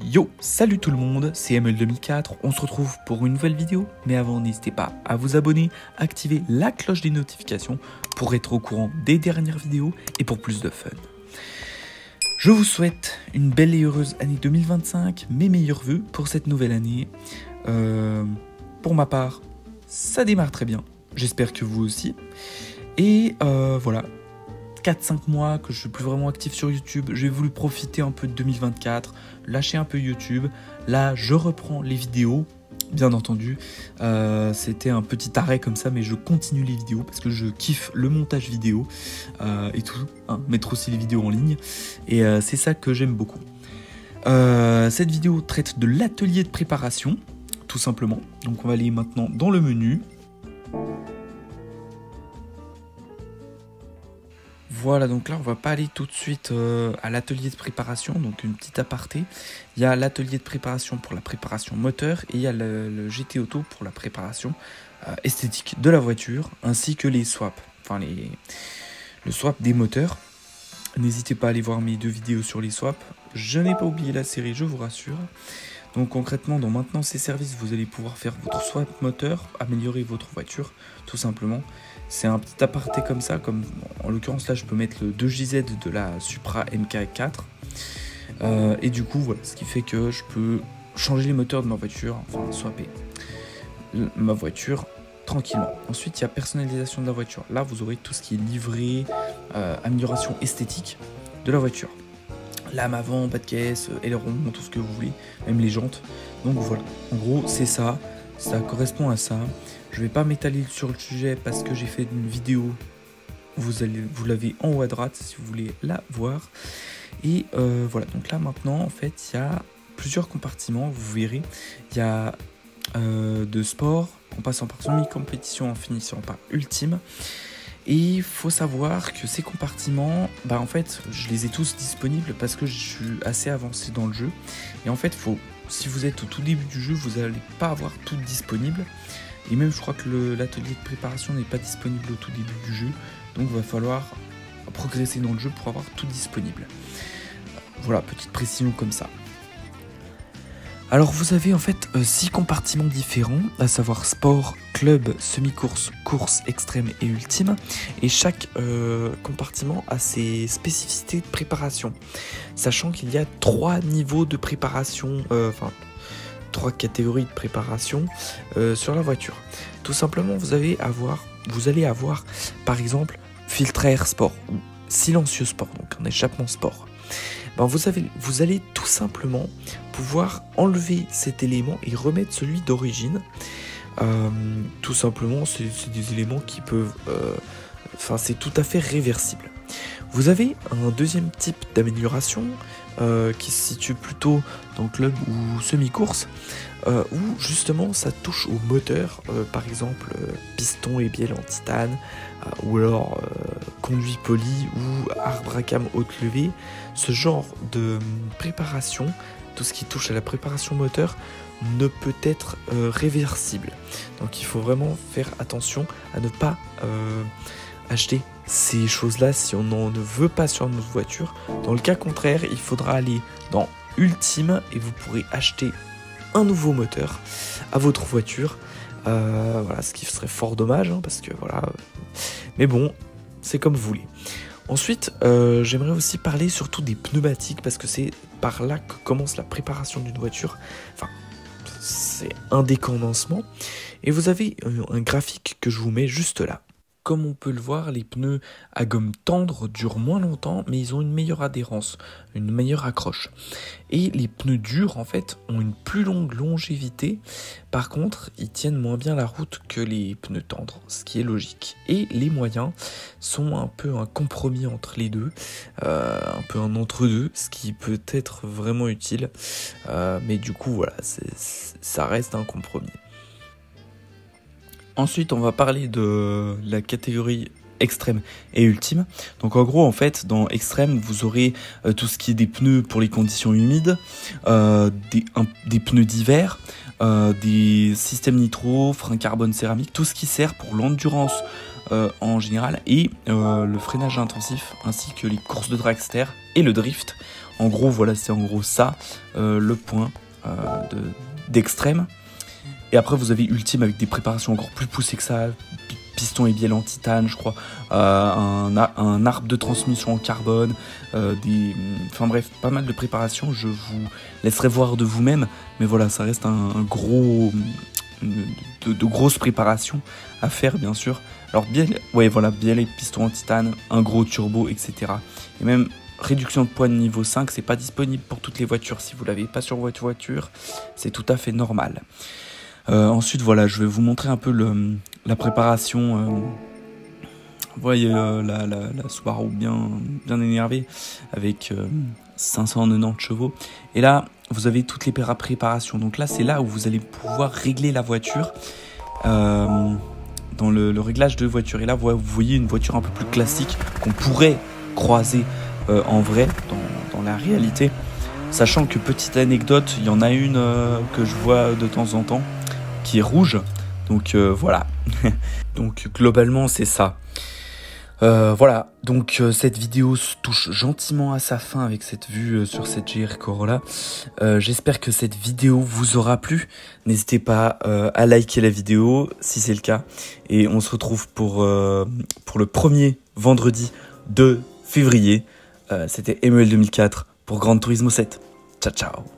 Yo, salut tout le monde, c'est ML2004, on se retrouve pour une nouvelle vidéo, mais avant n'hésitez pas à vous abonner, activer la cloche des notifications pour être au courant des dernières vidéos et pour plus de fun. Je vous souhaite une belle et heureuse année 2025, mes meilleurs vœux pour cette nouvelle année. Pour ma part, ça démarre très bien, j'espère que vous aussi. Et voilà, 4-5 mois que je suis plus vraiment actif sur YouTube, j'ai voulu profiter un peu de 2024, lâcher un peu YouTube. Là, je reprends les vidéos, bien entendu. C'était un petit arrêt comme ça, mais je continue les vidéos parce que je kiffe le montage vidéo et tout, hein, mettre aussi les vidéos en ligne. Et c'est ça que j'aime beaucoup. Cette vidéo traite de l'atelier de préparation, tout simplement. Donc on va aller maintenant dans le menu. Voilà, donc là on va pas aller tout de suite à l'atelier de préparation, donc une petite aparté. Il y a l'atelier de préparation pour la préparation moteur et il y a le GT Auto pour la préparation esthétique de la voiture, ainsi que les swaps, enfin le swap des moteurs. N'hésitez pas à aller voir mes deux vidéos sur les swaps, je n'ai pas oublié la série, je vous rassure. Donc concrètement, dans Maintenance et Services, vous allez pouvoir faire votre swap moteur, améliorer votre voiture, tout simplement. C'est un petit aparté comme ça, comme en l'occurrence là je peux mettre le 2JZ de la Supra MK4. Et du coup voilà, ce qui fait que je peux changer les moteurs de ma voiture, enfin swapper ma voiture tranquillement. Ensuite il y a personnalisation de la voiture. Là vous aurez tout ce qui est livré, amélioration esthétique de la voiture. Lame avant, pas de caisse, aileron, tout ce que vous voulez, même les jantes. Donc voilà, en gros c'est ça, ça correspond à ça. Je vais pas m'étaler sur le sujet parce que j'ai fait une vidéo, vous l'avez en haut à droite si vous voulez la voir. Et voilà, donc là maintenant en fait il y a plusieurs compartiments, vous verrez. Il y a de sport, en passant par semi-compétition, en finissant par ultime. Et il faut savoir que ces compartiments, bah en fait, je les ai tous disponibles parce que je suis assez avancé dans le jeu. Et en fait, si vous êtes au tout début du jeu, vous n'allez pas avoir tout disponible. Et même, je crois que l'atelier de préparation n'est pas disponible au tout début du jeu. Donc, il va falloir progresser dans le jeu pour avoir tout disponible. Voilà, petite précision comme ça. Alors vous avez en fait 6 compartiments différents, à savoir sport, club, semi-course, course extrême et ultime. Et chaque compartiment a ses spécificités de préparation. Sachant qu'il y a 3 niveaux de préparation, 3 catégories de préparation sur la voiture. Tout simplement vous allez avoir par exemple filtre à air sport ou silencieux sport, donc un échappement sport. Ben vous allez tout simplement pouvoir enlever cet élément et remettre celui d'origine. Tout simplement, c'est des éléments qui peuvent... c'est tout à fait réversible. Vous avez un deuxième type d'amélioration qui se situe plutôt dans club ou semi-course, où justement ça touche au moteur, par exemple piston et bielle en titane, ou alors conduit poli ou arbre à cam haute levée. Ce genre de préparation, tout ce qui touche à la préparation moteur, ne peut être réversible. Donc il faut vraiment faire attention à ne pas acheter ces choses-là si on n'en veut pas sur notre voiture. Dans le cas contraire, il faudra aller dans Ultime et vous pourrez acheter un nouveau moteur à votre voiture. Voilà, ce qui serait fort dommage, hein, parce que voilà. Mais bon, c'est comme vous voulez. Ensuite, j'aimerais aussi parler surtout des pneumatiques, parce que c'est par là que commence la préparation d'une voiture. Enfin, c'est un décondencement. Et vous avez un graphique que je vous mets juste là. Comme on peut le voir, les pneus à gomme tendre durent moins longtemps, mais ils ont une meilleure adhérence, une meilleure accroche. Et les pneus durs, en fait, ont une plus longue longévité. Par contre, ils tiennent moins bien la route que les pneus tendres, ce qui est logique. Et les moyens sont un peu un compromis entre les deux, un peu un entre-deux, ce qui peut être vraiment utile. Mais du coup, voilà, ça reste un compromis. Ensuite, on va parler de la catégorie extrême et ultime. Donc en gros, en fait, dans extrême, vous aurez tout ce qui est des pneus pour les conditions humides, des pneus d'hiver, des systèmes nitro, freins carbone céramique, tout ce qui sert pour l'endurance en général, et le freinage intensif, ainsi que les courses de dragster et le drift. En gros, voilà, c'est en gros ça, le point d'extrême. Et après, vous avez ultime avec des préparations encore plus poussées que ça, piston et bielle en titane, je crois, un arbre de transmission en carbone, enfin bref, pas mal de préparations. Je vous laisserai voir de vous-même, mais voilà, ça reste de grosses préparations à faire, bien sûr. Alors bielle, ouais, voilà, bielle et piston en titane, un gros turbo, etc. Et même réduction de poids de niveau 5, c'est pas disponible pour toutes les voitures. Si vous l'avez pas sur votre voiture, c'est tout à fait normal. Ensuite, voilà, je vais vous montrer un peu la préparation. Vous voyez la Subaru bien énervée avec 590 chevaux. Et là, vous avez toutes les préparations. Donc là, c'est là où vous allez pouvoir régler la voiture dans le réglage de voiture. Et là, vous voyez une voiture un peu plus classique qu'on pourrait croiser en vrai, dans la réalité. Sachant que, petite anecdote, il y en a une que je vois de temps en temps, qui est rouge, donc voilà. Donc globalement c'est ça. Voilà, donc cette vidéo se touche gentiment à sa fin avec cette vue sur cette GR Corolla. J'espère que cette vidéo vous aura plu. N'hésitez pas à liker la vidéo si c'est le cas. Et on se retrouve pour le premier vendredi de février. C'était Emmanuel 2004 pour Gran Turismo 7. Ciao ciao.